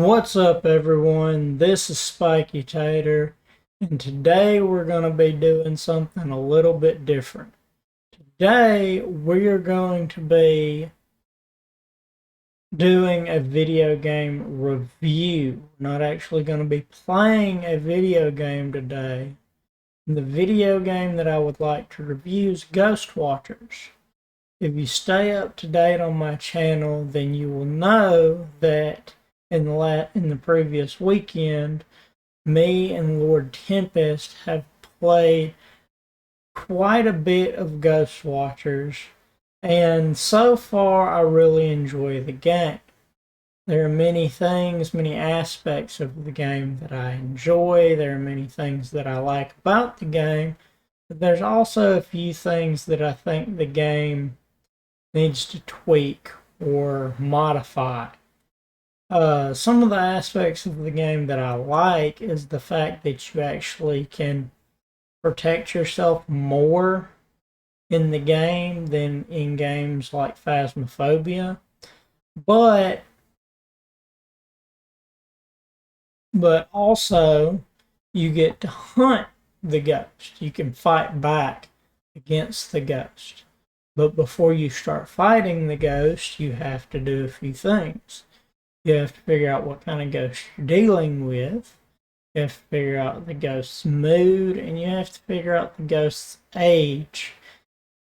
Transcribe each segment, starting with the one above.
What's up, everyone? This is Spiky Tater, and today we're going to be doing something a little bit different. Today we're going to be doing a video game review. Not actually going to be playing a video game today. The video game that I would like to review is Ghost Watchers. If you stay up to date on my channel, then you will know that in the previous weekend, me and Lord Tempest have played quite a bit of Ghost Watchers, and so far I really enjoy the game. There are many things, many aspects of the game that I enjoy. There are many things that I like about the game, but there's also a few things that I think the game needs to tweak or modify. Some of the aspects of the game that I like is the fact that you actually can protect yourself more in the game than in games like Phasmophobia. But also you get to hunt the ghost. You can fight back against the ghost. But before you start fighting the ghost, you have to do a few things. You have to figure out what kind of ghost you're dealing with. You have to figure out the ghost's mood, and you have to figure out the ghost's age.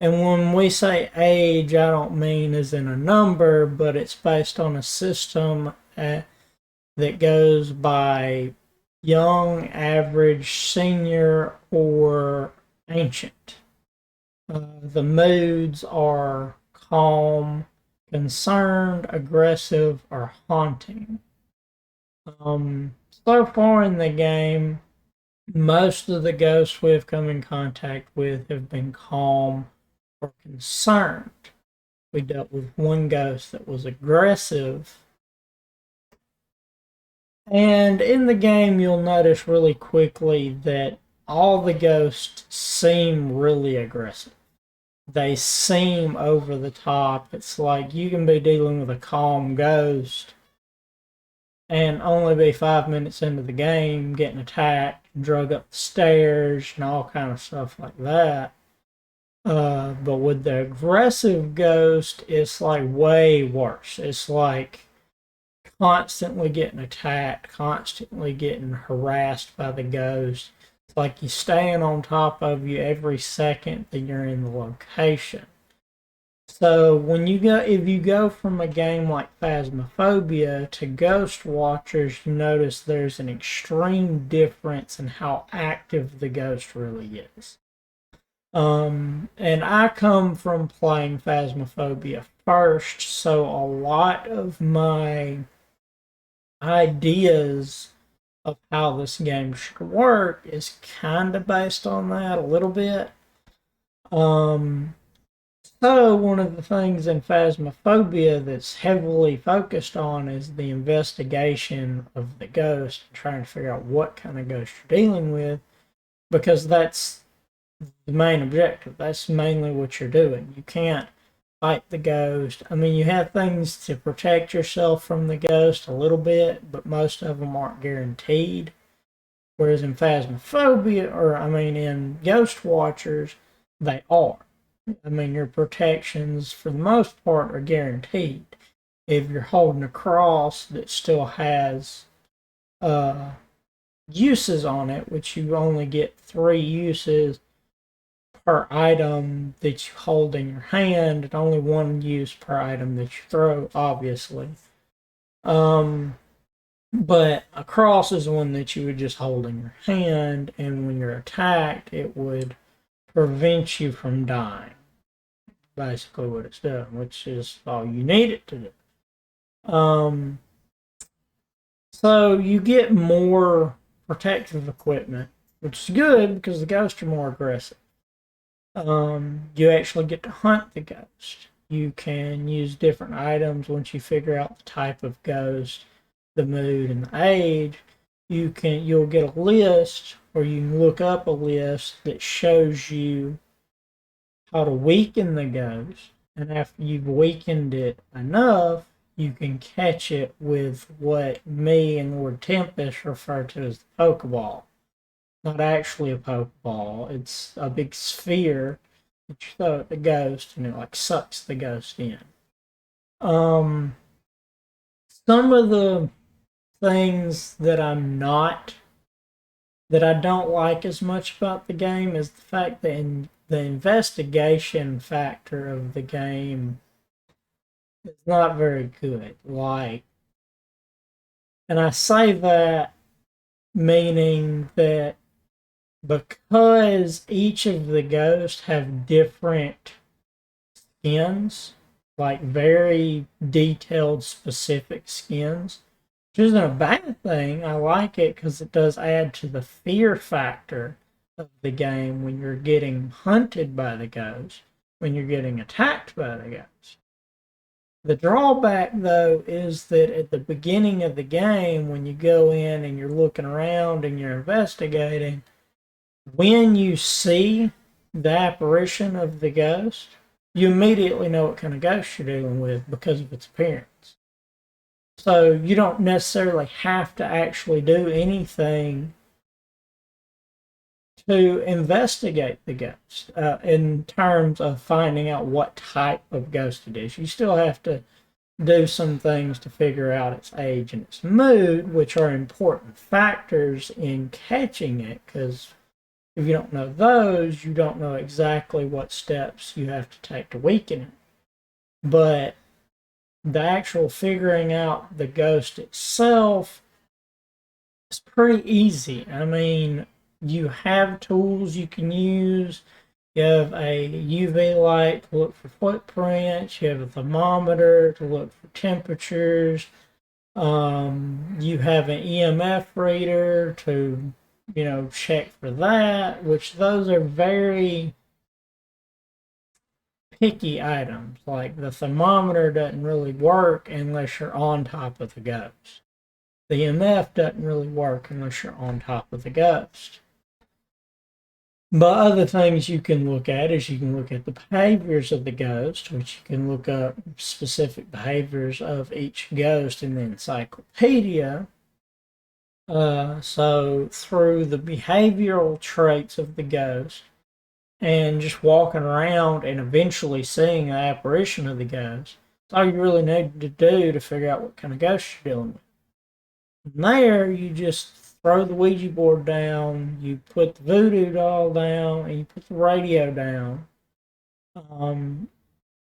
And when we say age, I don't mean as in a number, but it's based on a system that goes by young, average, senior, or ancient. The moods are calm, concerned, aggressive, or haunting. So far in the game, most of the ghosts we've come in contact with have been calm or concerned. We dealt with one ghost that was aggressive. And in the game, you'll notice really quickly that all the ghosts seem really aggressive. They seem over the top. It's like you can be dealing with a calm ghost and only be 5 minutes into the game getting attacked, drug up the stairs, and all kind of stuff like that. But with the aggressive ghost, it's like way worse. It's like constantly getting attacked, constantly getting harassed by the ghost. It's like he's staying on top of you every second that you're in the location. So if you go from a game like Phasmophobia to Ghost Watchers, you notice there's an extreme difference in how active the ghost really is. And I come from playing Phasmophobia first, so a lot of my ideas of how this game should work is kind of based on that a little bit. So one of the things in Phasmophobia that's heavily focused on is the investigation of the ghost and trying to figure out what kind of ghost you're dealing with, because that's the main objective. That's mainly what you're doing. You can't fight the ghost. I mean, you have things to protect yourself from the ghost a little bit, but most of them aren't guaranteed. Whereas in Phasmophobia, in Ghost Watchers, they are. I mean, your protections, for the most part, are guaranteed. If you're holding a cross that still has uses on it, which you only get 3 uses per item that you hold in your hand, and only 1 use per item that you throw, obviously. But a cross is one that you would just hold in your hand, and when you're attacked, it would prevent you from dying. Basically what it's doing, which is all you need it to do. So you get more protective equipment, which is good because the ghosts are more aggressive. You actually get to hunt the ghost. You can use different items once you figure out the type of ghost, the mood, and the age. You'll get a list, or you can look up a list that shows you how to weaken the ghost, and after you've weakened it enough, you can catch it with what me and Lord Tempest refer to as the Pokeball. Not actually a Pokeball, it's a big sphere that you throw at the ghost and it like sucks the ghost in. Um, some of the things that I don't like as much about the game is the fact that the investigation factor of the game is not very good. And I say that meaning that because each of the ghosts have different skins, like very detailed, specific skins, which isn't a bad thing. I like it because it does add to the fear factor of the game when you're getting hunted by the ghost, when you're getting attacked by the ghost. The drawback, though, is that at the beginning of the game, when you go in and you're looking around and you're investigating, when you see the apparition of the ghost, you immediately know what kind of ghost you're dealing with because of its appearance. So you don't necessarily have to actually do anything to investigate the ghost in terms of finding out what type of ghost it is. You still have to do some things to figure out its age and its mood, which are important factors in catching it, because if you don't know those, you don't know exactly what steps you have to take to weaken it. But the actual figuring out the ghost itself is pretty easy. I mean, you have tools you can use. You have a UV light to look for footprints. You have a thermometer to look for temperatures. You have an EMF reader to, check for that, which those are very picky items. Like the thermometer doesn't really work unless you're on top of the ghost. The EMF doesn't really work unless you're on top of the ghost. But other things you can look at is you can look at the behaviors of the ghost, which you can look up specific behaviors of each ghost in the encyclopedia. So through the behavioral traits of the ghost and just walking around and eventually seeing the apparition of the ghost, that's all you really need to do to figure out what kind of ghost you're dealing with. From there, you just throw the Ouija board down, you put the voodoo doll down, and you put the radio down.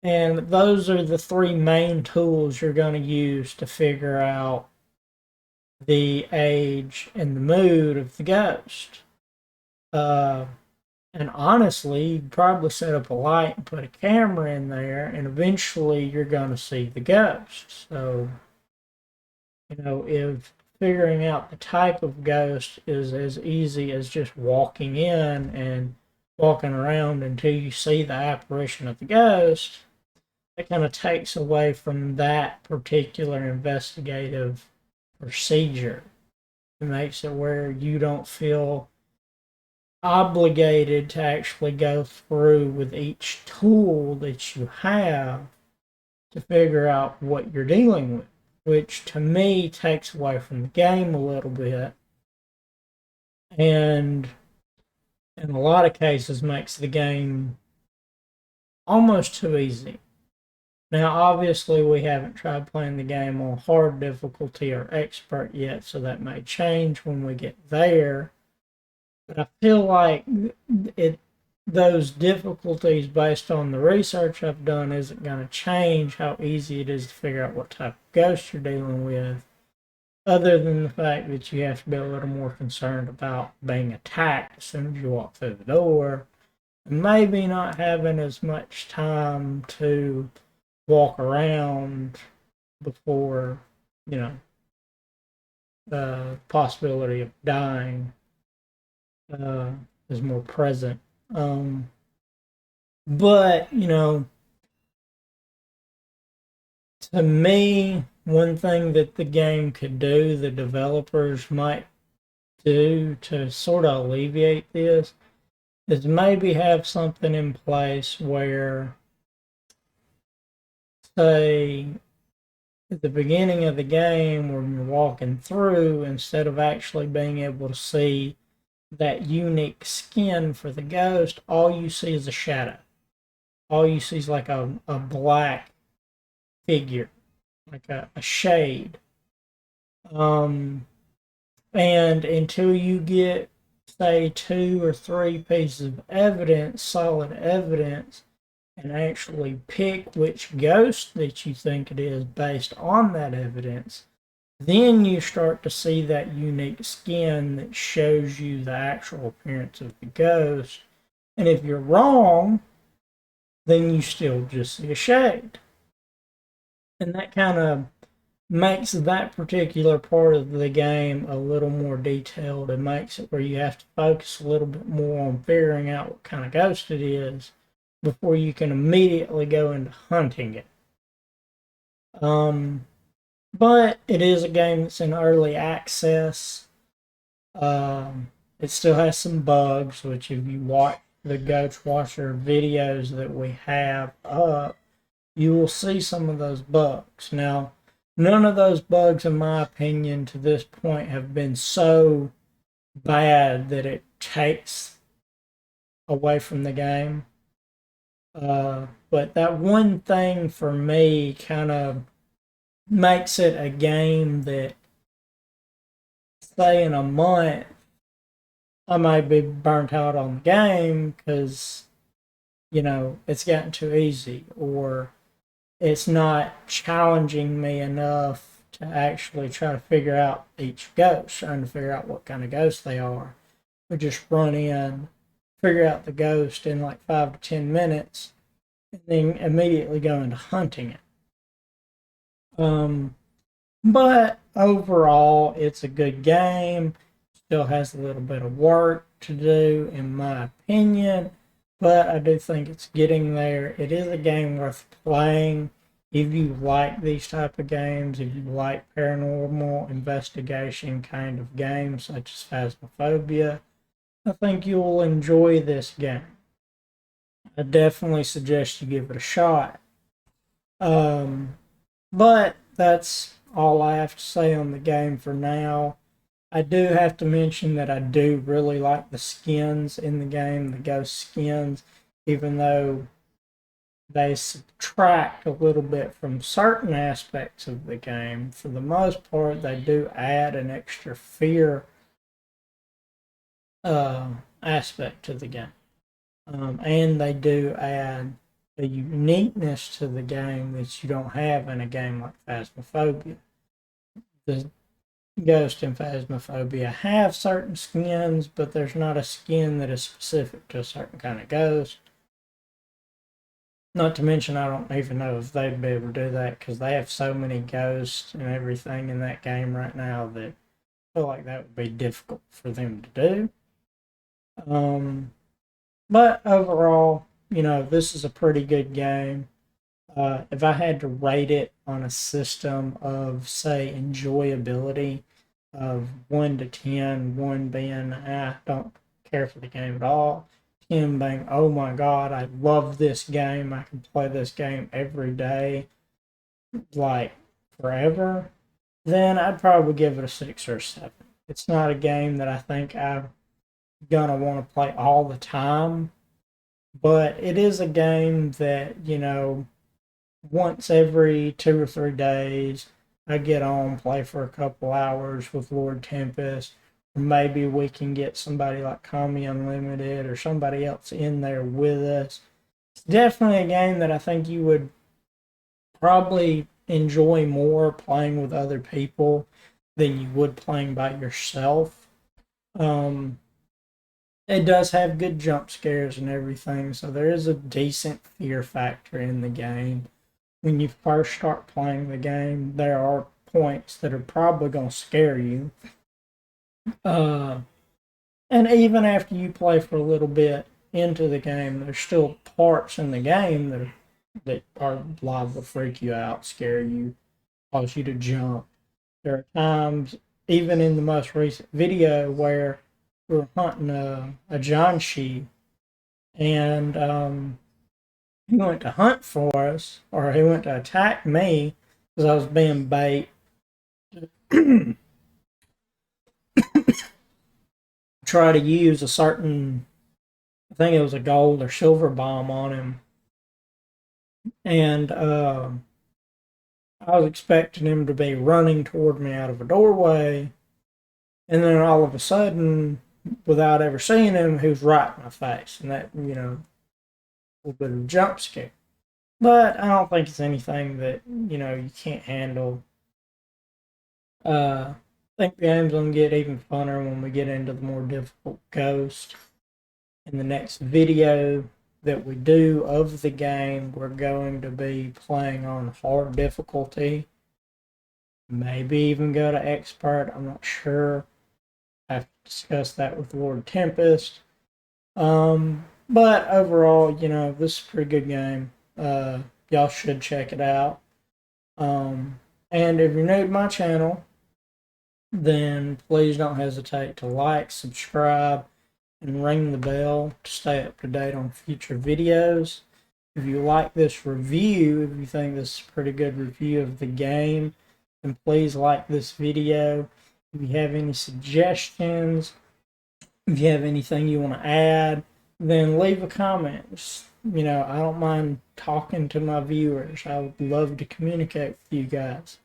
And those are the three main tools you're going to use to figure out the age and the mood of the ghost. And honestly, you'd probably set up a light and put a camera in there, and eventually you're going to see the ghost. So, if figuring out the type of ghost is as easy as just walking in and walking around until you see the apparition of the ghost, it kind of takes away from that particular investigative procedure. It makes it where you don't feel obligated to actually go through with each tool that you have to figure out what you're dealing with, which to me takes away from the game a little bit, and in a lot of cases makes the game almost too easy. Now, obviously, we haven't tried playing the game on hard difficulty or expert yet, so that may change when we get there. But I feel like those difficulties, based on the research I've done, isn't going to change how easy it is to figure out what type of ghost you're dealing with, other than the fact that you have to be a little more concerned about being attacked as soon as you walk through the door, and maybe not having as much time to walk around before, the possibility of dying is more present. But, to me, one thing that the game could do, the developers might do to sort of alleviate this, is maybe have something in place where, say, at the beginning of the game when you're walking through, instead of actually being able to see that unique skin for the ghost, all you see is a shadow. All you see is like a black figure, like a shade. Um, and until you get, say, 2 or 3 pieces of evidence, solid evidence, and actually pick which ghost that you think it is based on that evidence, then you start to see that unique skin that shows you the actual appearance of the ghost. And if you're wrong, then you still just see a shade. And that kind of makes that particular part of the game a little more detailed. It makes it where you have to focus a little bit more on figuring out what kind of ghost it is before you can immediately go into hunting it. But it is a game that's in early access. It still has some bugs, which if you watch the Ghost Watcher videos that we have up, you will see some of those bugs. Now, none of those bugs, in my opinion, to this point have been so bad that it takes away from the game. But that one thing for me kind of makes it a game that, say, in a month, I might be burnt out on the game because, it's gotten too easy, or it's not challenging me enough to actually try to figure out each ghost, trying to figure out what kind of ghost they are. We just run in, figure out the ghost in like 5 to 10 minutes, and then immediately go into hunting it. But overall, it's a good game. Still has a little bit of work to do, in my opinion, but I do think it's getting there. It is a game worth playing if you like these type of games, if you like paranormal investigation kind of games such as Phasmophobia. I think you'll enjoy this game. I definitely suggest you give it a shot. But that's all I have to say on the game for now. I do have to mention that I do really like the skins in the game, the ghost skins, even though they subtract a little bit from certain aspects of the game. For the most part, they do add an extra fear aspect to the game. And they do add a uniqueness to the game that you don't have in a game like Phasmophobia. The Ghost and Phasmophobia have certain skins, but there's not a skin that is specific to a certain kind of ghost. Not to mention, I don't even know if they'd be able to do that because they have so many ghosts and everything in that game right now that I feel like that would be difficult for them to do. But overall, this is a pretty good game. If I had to rate it on a system of, say, enjoyability of 1 to 10, 1 being I don't care for the game at all, 10 being, oh my god, I love this game, I can play this game every day, like forever, then I'd probably give it a 6 or a 7. It's not a game that I think I'm gonna want to play all the time, but it is a game that, once every 2 or 3 days, I get on, play for a couple hours with Lord Tempest. Or maybe we can get somebody like Kami Unlimited or somebody else in there with us. It's definitely a game that I think you would probably enjoy more playing with other people than you would playing by yourself. Um, it does have good jump scares and everything, so there is a decent fear factor in the game. When you first start playing the game, there are points that are probably going to scare you. And even after you play for a little bit into the game, there's still parts in the game that are liable to freak you out, scare you, cause you to jump. There are times, even in the most recent video, where we were hunting a Janshi, and he went to hunt for us, or he went to attack me, because I was being bait. Try to use a certain, I think it was a gold or silver bomb on him, and I was expecting him to be running toward me out of a doorway, and then all of a sudden, without ever seeing him, he was right in my face, and that, a little bit of a jump scare. But I don't think it's anything that you can't handle. I think the game's gonna get even funner when we get into the more difficult ghost. In the next video that we do of the game, we're going to be playing on hard difficulty. Maybe even go to expert. I'm not sure. I have to discuss that with Lord Tempest. But overall, this is a pretty good game. Y'all should check it out. And if you're new to my channel, then please don't hesitate to like, subscribe, and ring the bell to stay up to date on future videos. If you like this review, if you think this is a pretty good review of the game, then please like this video. If you have any suggestions, if you have anything you want to add, then leave a comment. I don't mind talking to my viewers. I would love to communicate with you guys.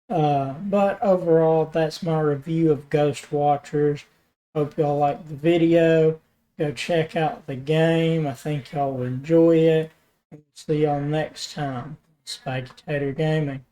But overall, that's my review of Ghost Watchers. Hope y'all like the video. Go check out the game. I think y'all will enjoy it. See y'all next time. Spiky Tater Gaming.